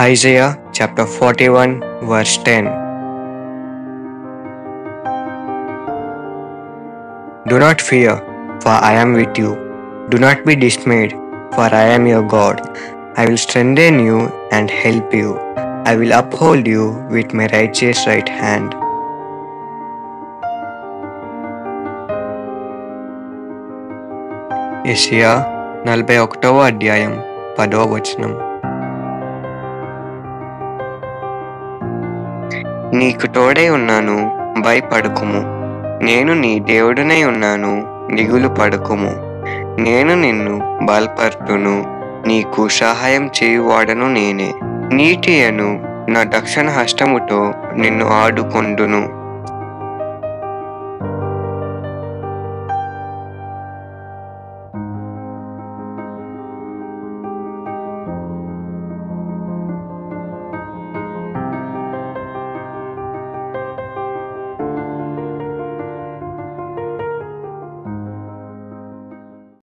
Isaiah chapter 41 verse 10. Do not fear, for I am with you. Do not be dismayed, for I am your God. I will strengthen you and help you. I will uphold you with my righteous right hand. యెషయా 41వ అధ్యాయం 10వ వచనం. నీకు తోడై ఉన్నాను, భయపడకుము. నేను నీ దేవుడనై ఉన్నాను, దిగులు పడకుము. నేను నిన్ను బలపర్తును, నీకు సహాయం చేయువాడను నేనే. నీటియను నా దక్షిణ హస్తముతో నిన్ను ఆడుకొందును.